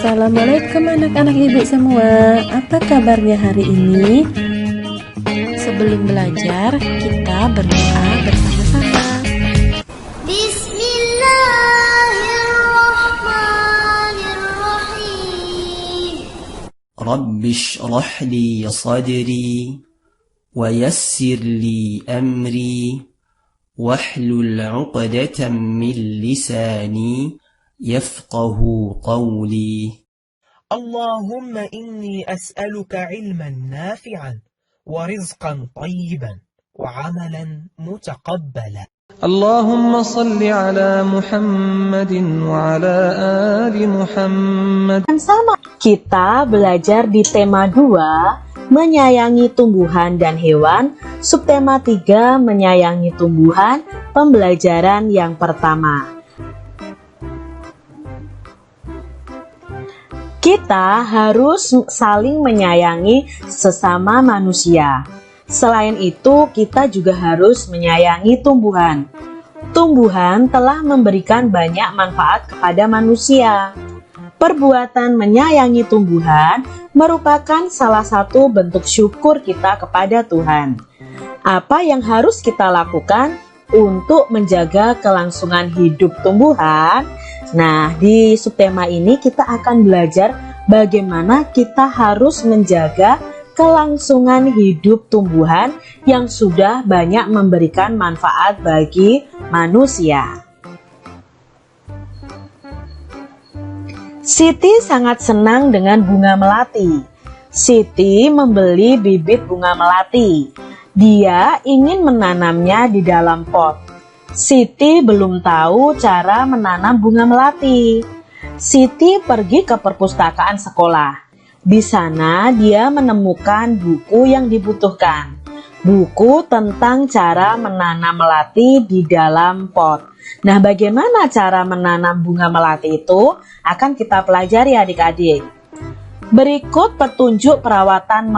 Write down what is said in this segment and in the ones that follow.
Assalamualaikum anak-anak ibu semua. Apa kabarnya hari ini? Sebelum belajar, kita berdoa bersama-sama. Bismillahirrahmanirrahim. Rabbi shrah li sadri wa yassir li amri wahlul 'uqdatam min lisani يفقه قولي. اللهم إني أسألك علما نافعا ورزقا طيبا وعملا متقبلا. اللهم صل على محمد وعلى آل محمد. Sama kita belajar di tema 2 menyayangi tumbuhan dan hewan, subtema 3 menyayangi tumbuhan, pembelajaran yang pertama. Kita harus saling menyayangi sesama manusia. Selain itu, kita juga harus menyayangi tumbuhan. Tumbuhan telah memberikan banyak manfaat kepada manusia. Perbuatan menyayangi tumbuhan merupakan salah satu bentuk syukur kita kepada Tuhan. Apa yang harus kita lakukan untuk menjaga kelangsungan hidup tumbuhan? Nah, di subtema ini kita akan belajar bagaimana kita harus menjaga kelangsungan hidup tumbuhan yang sudah banyak memberikan manfaat bagi manusia. Siti sangat senang dengan bunga melati. Siti membeli bibit bunga melati. Dia ingin menanamnya di dalam pot. Siti belum tahu cara menanam bunga melati. Siti pergi ke perpustakaan sekolah. Di sana dia menemukan buku yang dibutuhkan. Buku tentang cara menanam melati di dalam pot. Nah, bagaimana cara menanam bunga melati itu akan kita pelajari adik-adik. Berikut petunjuk perawatan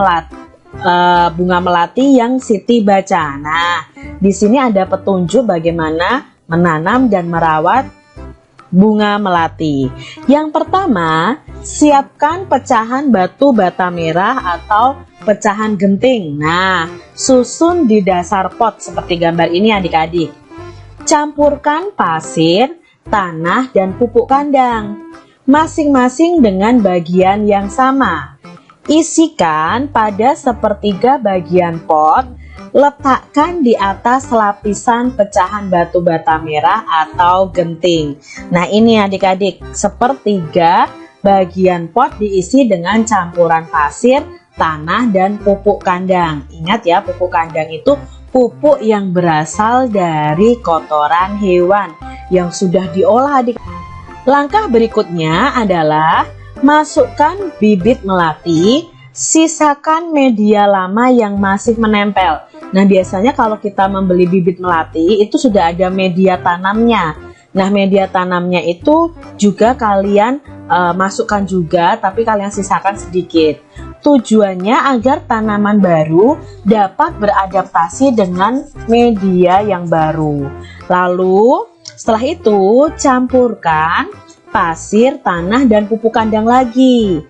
bunga melati yang Siti baca. Nah, di sini ada petunjuk bagaimana menanam dan merawat bunga melati. Yang pertama, siapkan pecahan batu bata merah atau pecahan genting. Nah, susun di dasar pot seperti gambar ini adik-adik. Campurkan pasir, tanah, dan pupuk kandang, masing-masing dengan bagian yang sama. Isikan pada sepertiga bagian pot, letakkan di atas lapisan pecahan batu bata merah atau genting. Nah, ini adik-adik, sepertiga bagian pot diisi dengan campuran pasir, tanah, dan pupuk kandang. Ingat ya, pupuk kandang itu pupuk yang berasal dari kotoran hewan yang sudah diolah adik. Langkah berikutnya adalah masukkan bibit melati, sisakan media lama yang masih menempel. Nah, biasanya kalau kita membeli bibit melati itu sudah ada media tanamnya. Nah, media tanamnya itu juga kalian masukkan juga, tapi kalian sisakan sedikit. Tujuannya agar tanaman baru dapat beradaptasi dengan media yang baru. Lalu, setelah itu campurkan pasir, tanah, dan pupuk kandang lagi.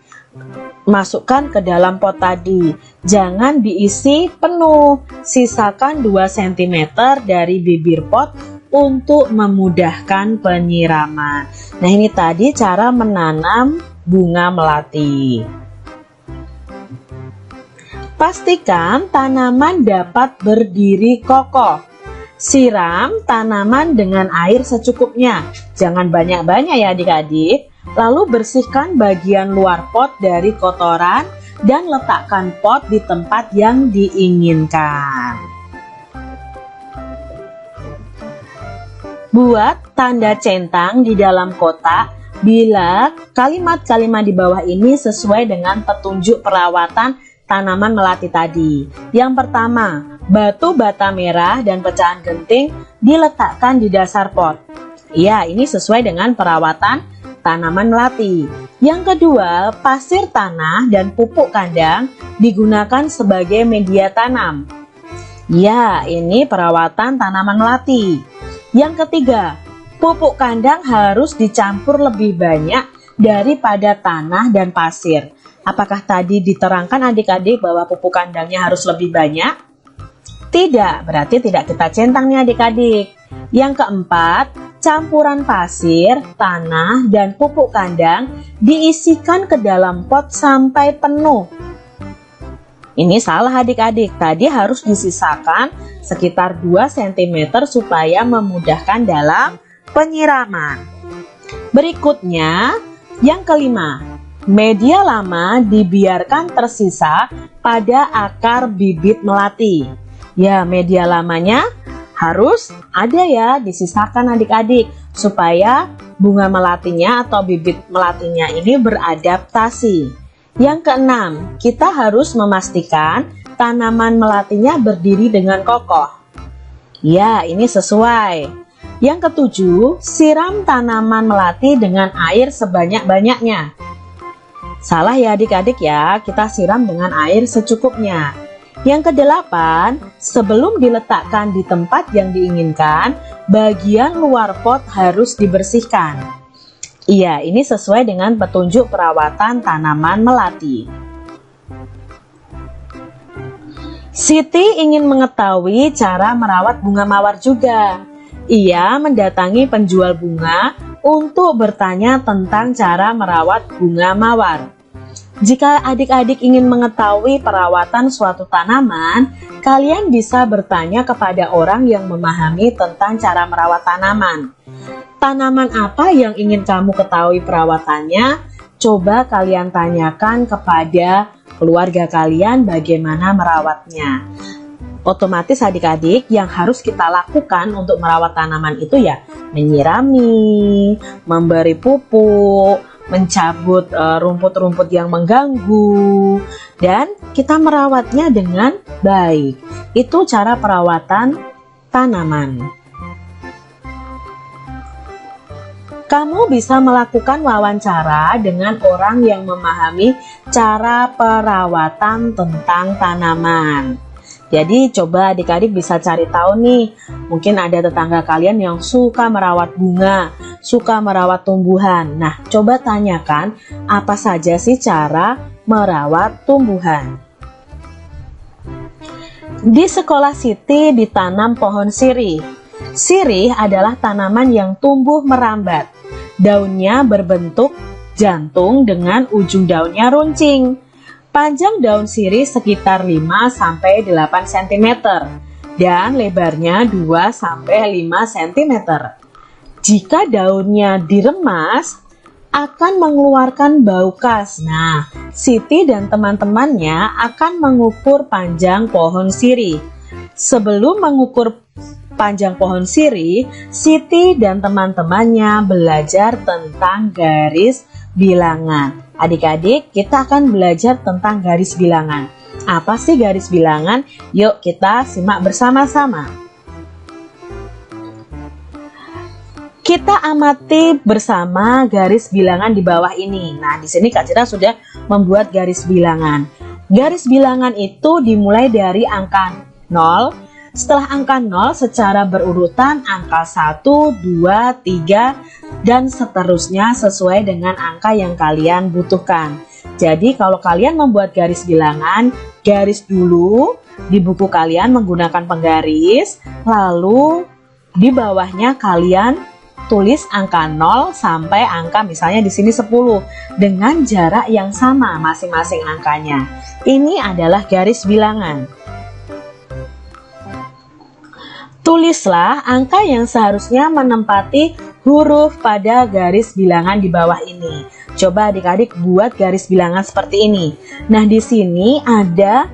Masukkan ke dalam pot tadi. Jangan diisi penuh. Sisakan 2 cm dari bibir pot untuk memudahkan penyiraman. Nah, ini tadi cara menanam bunga melati. Pastikan tanaman dapat berdiri kokoh. Siram tanaman dengan air secukupnya. Jangan banyak-banyak ya adik-adik. Lalu bersihkan bagian luar pot dari kotoran dan letakkan pot di tempat yang diinginkan. Buat tanda centang di dalam kotak bila kalimat-kalimat di bawah ini sesuai dengan petunjuk perawatan tanaman melati tadi. Yang pertama, batu bata merah dan pecahan genting diletakkan di dasar pot. Ya, ini sesuai dengan perawatan tanaman melati. Yang kedua, pasir tanah dan pupuk kandang digunakan sebagai media tanam. Ya, ini perawatan tanaman melati. Yang ketiga, pupuk kandang harus dicampur lebih banyak daripada tanah dan pasir. Apakah tadi diterangkan adik-adik bahwa pupuk kandangnya harus lebih banyak? Tidak, berarti tidak kita centang nih adik-adik. Yang keempat, campuran pasir, tanah, dan pupuk kandang diisikan ke dalam pot sampai penuh. Ini salah adik-adik, tadi harus disisakan sekitar 2 cm supaya memudahkan dalam penyiraman. Berikutnya, yang kelima, media lama dibiarkan tersisa pada akar bibit melati. Ya, media lamanya harus ada ya, disisakan adik-adik supaya bunga melatinya atau bibit melatinya ini beradaptasi. Yang keenam, kita harus memastikan tanaman melatinya berdiri dengan kokoh. Ya, ini sesuai. Yang ketujuh, siram tanaman melati dengan air sebanyak-banyaknya. Salah ya adik-adik ya, kita siram dengan air secukupnya. Yang kedelapan, sebelum diletakkan di tempat yang diinginkan, bagian luar pot harus dibersihkan. Iya, ini sesuai dengan petunjuk perawatan tanaman melati. Siti ingin mengetahui cara merawat bunga mawar juga. Ia mendatangi penjual bunga untuk bertanya tentang cara merawat bunga mawar. Jika adik-adik ingin mengetahui perawatan suatu tanaman, kalian bisa bertanya kepada orang yang memahami tentang cara merawat tanaman. Tanaman apa yang ingin kamu ketahui perawatannya? Coba kalian tanyakan kepada keluarga kalian bagaimana merawatnya. Otomatis adik-adik yang harus kita lakukan untuk merawat tanaman itu ya menyirami, memberi pupuk, mencabut rumput-rumput yang mengganggu, dan kita merawatnya dengan baik. Itu cara perawatan tanaman. Kamu bisa melakukan wawancara dengan orang yang memahami cara perawatan tentang tanaman. Jadi coba adik-adik bisa cari tahu nih, mungkin ada tetangga kalian yang suka merawat bunga, suka merawat tumbuhan. Nah, coba tanyakan apa saja sih cara merawat tumbuhan. Di sekolah Siti ditanam pohon sirih. Sirih adalah tanaman yang tumbuh merambat. Daunnya berbentuk jantung dengan ujung daunnya runcing. Panjang daun sirih sekitar 5-8 cm dan lebarnya 2-5 cm. Jika daunnya diremas, akan mengeluarkan bau khas. Nah, Siti dan teman-temannya akan mengukur panjang pohon sirih. Sebelum mengukur panjang pohon sirih, Siti dan teman-temannya belajar tentang garis bilangan. Adik-adik, kita akan belajar tentang garis bilangan. Apa sih garis bilangan? Yuk kita simak bersama-sama. Kita amati bersama garis bilangan di bawah ini. Nah, di sini Kak Citra sudah membuat garis bilangan. Garis bilangan itu dimulai dari angka 0. Setelah angka 0 secara berurutan angka 1, 2, 3, dan seterusnya sesuai dengan angka yang kalian butuhkan. Jadi kalau kalian membuat garis bilangan, garis dulu di buku kalian menggunakan penggaris, lalu di bawahnya kalian tulis angka 0 sampai angka misalnya di sini 10 dengan jarak yang sama masing-masing angkanya. Ini adalah garis bilangan. Tulislah angka yang seharusnya menempati huruf pada garis bilangan di bawah ini. Coba adik-adik buat garis bilangan seperti ini. Nah, di sini ada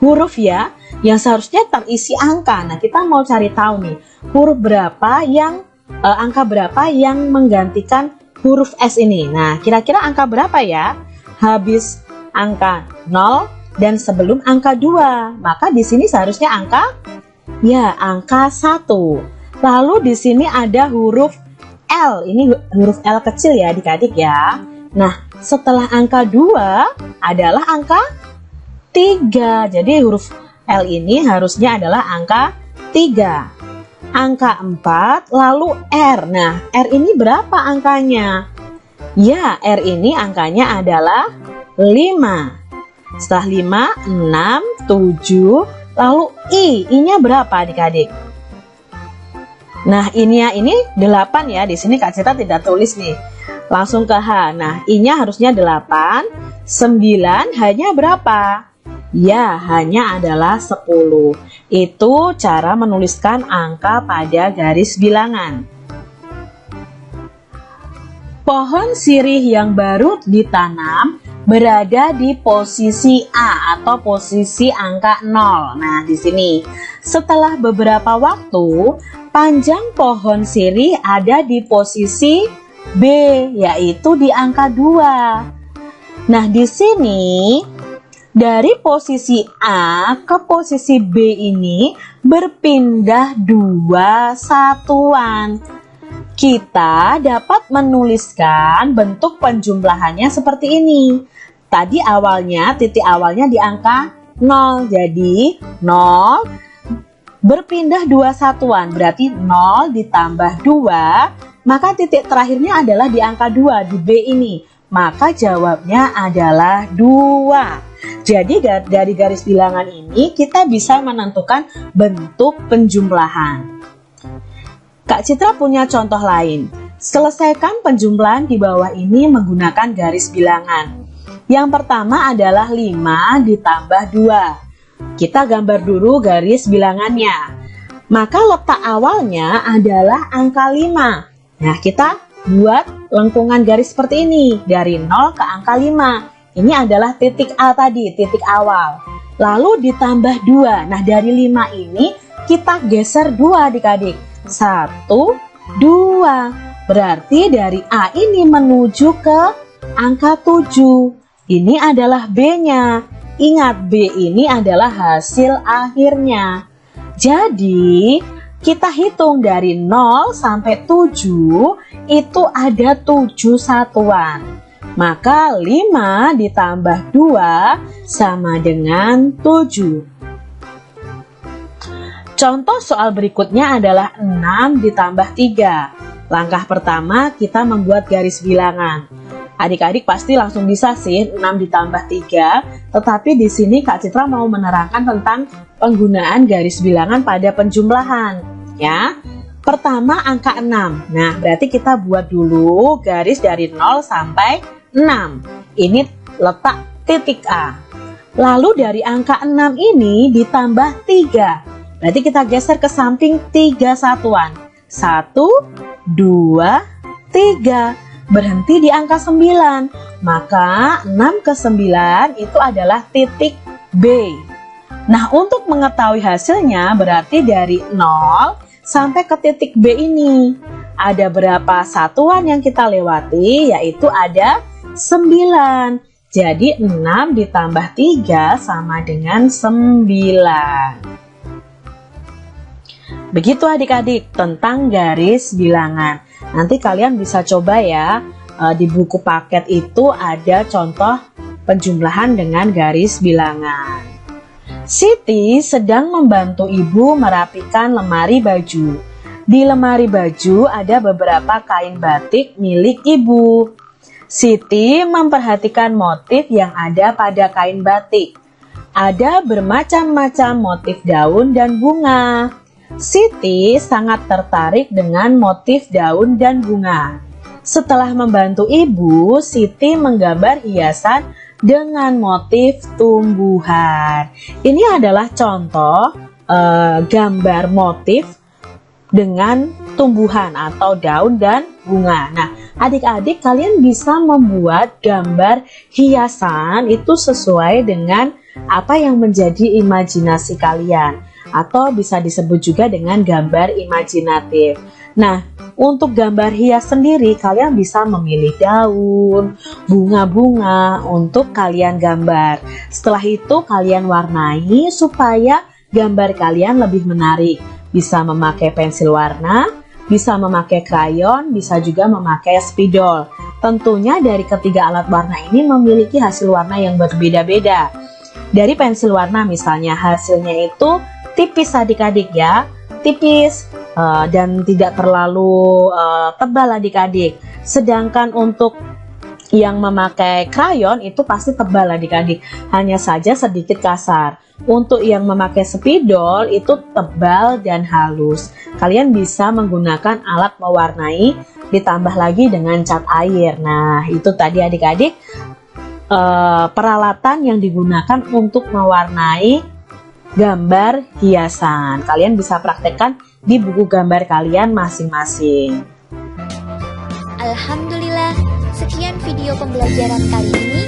huruf ya yang seharusnya terisi angka. Nah, kita mau cari tahu nih huruf berapa yang angka berapa yang menggantikan huruf S ini. Nah, kira-kira angka berapa ya? Habis angka 0 dan sebelum angka 2. Maka di sini seharusnya angka 1. Lalu di sini ada huruf L. Ini huruf L kecil ya adik-adik ya. Nah, setelah angka 2 adalah angka 3. Jadi huruf L ini harusnya adalah angka 3. Angka 4 lalu R. Nah, R ini berapa angkanya? Ya, R ini angkanya adalah 5. Setelah 5, 6, 7, lalu I-nya berapa adik-adik? Nah, ini 8 ya. Di sini Kak Citra tidak tulis nih. Langsung ke H. Nah, I-nya harusnya 8. 9 hanya berapa? Ya, hanya adalah 10. Itu cara menuliskan angka pada garis bilangan. Pohon sirih yang baru ditanam berada di posisi A atau posisi angka 0. Nah, di sini setelah beberapa waktu, panjang pohon sirih ada di posisi B, yaitu di angka 2. Nah, di sini dari posisi A ke posisi B ini berpindah 2 satuan. Kita dapat menuliskan bentuk penjumlahannya seperti ini. Tadi awalnya, titik awalnya di angka 0. Jadi 0 berpindah 2 satuan. Berarti 0 ditambah 2, maka titik terakhirnya adalah di angka 2, di B ini. Maka jawabnya adalah 2. Jadi dari garis bilangan ini kita bisa menentukan bentuk penjumlahan. Kak Citra punya contoh lain. Selesaikan penjumlahan di bawah ini menggunakan garis bilangan. Yang pertama adalah 5 ditambah 2. Kita gambar dulu garis bilangannya. Maka letak awalnya adalah angka 5. Nah, kita buat lengkungan garis seperti ini. Dari 0 ke angka 5. Ini adalah titik A tadi, titik awal. Lalu ditambah 2. Nah, dari 5 ini kita geser 2 adik-adik. 1, 2. Berarti dari A ini menuju ke angka 7. Ini adalah B-nya. Ingat, B ini adalah hasil akhirnya. Jadi, kita hitung dari 0 sampai 7, itu ada 7 satuan. Maka 5 ditambah 2 sama dengan 7. Contoh soal berikutnya adalah 6 ditambah 3. Langkah pertama kita membuat garis bilangan. Adik-adik pasti langsung bisa sih 6 ditambah 3, tetapi di sini Kak Citra mau menerangkan tentang penggunaan garis bilangan pada penjumlahan. Ya, pertama angka 6. Nah, berarti kita buat dulu garis dari 0 sampai 6. Ini letak titik A. Lalu dari angka 6 ini ditambah 3. Berarti kita geser ke samping 3 satuan. 1, 2, 3. Berhenti di angka 9. Maka 6 ke 9 itu adalah titik B. Nah, untuk mengetahui hasilnya berarti dari 0 sampai ke titik B ini. Ada berapa satuan yang kita lewati? Yaitu ada 9. Jadi 6 ditambah 3 sama dengan 9. Begitu adik-adik tentang garis bilangan. Nanti kalian bisa coba ya, di buku paket itu ada contoh penjumlahan dengan garis bilangan. Siti sedang membantu ibu merapikan lemari baju. Di lemari baju ada beberapa kain batik milik ibu. Siti memperhatikan motif yang ada pada kain batik. Ada bermacam-macam motif daun dan bunga. Siti sangat tertarik dengan motif daun dan bunga. Setelah membantu ibu, Siti menggambar hiasan dengan motif tumbuhan. Ini adalah contoh gambar motif dengan tumbuhan atau daun dan bunga. Nah, adik-adik kalian bisa membuat gambar hiasan itu sesuai dengan apa yang menjadi imajinasi kalian. Atau bisa disebut juga dengan gambar imajinatif. Nah, untuk gambar hias sendiri kalian bisa memilih daun, bunga-bunga untuk kalian gambar. Setelah itu kalian warnai supaya gambar kalian lebih menarik. Bisa memakai pensil warna, bisa memakai krayon, bisa juga memakai spidol. Tentunya dari ketiga alat warna ini memiliki hasil warna yang berbeda-beda. Dari pensil warna misalnya hasilnya itu tipis adik-adik ya, tipis dan tidak terlalu tebal adik-adik. Sedangkan untuk Yang memakai krayon itu pasti tebal adik-adik, hanya saja sedikit kasar. Untuk yang memakai spidol itu tebal dan halus. Kalian bisa menggunakan alat mewarnai ditambah lagi dengan cat air. Nah, itu tadi adik-adik peralatan yang digunakan untuk mewarnai gambar hiasan. Kalian bisa praktekkan di buku gambar kalian masing-masing. Alhamdulillah, sekian video pembelajaran kali ini.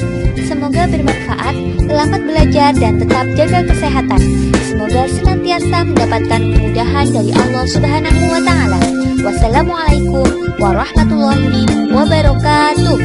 Semoga bermanfaat, selamat belajar dan tetap jaga kesehatan. Semoga senantiasa mendapatkan kemudahan dari Allah Subhanahu wa Ta'ala. Wassalamualaikum warahmatullahi wabarakatuh.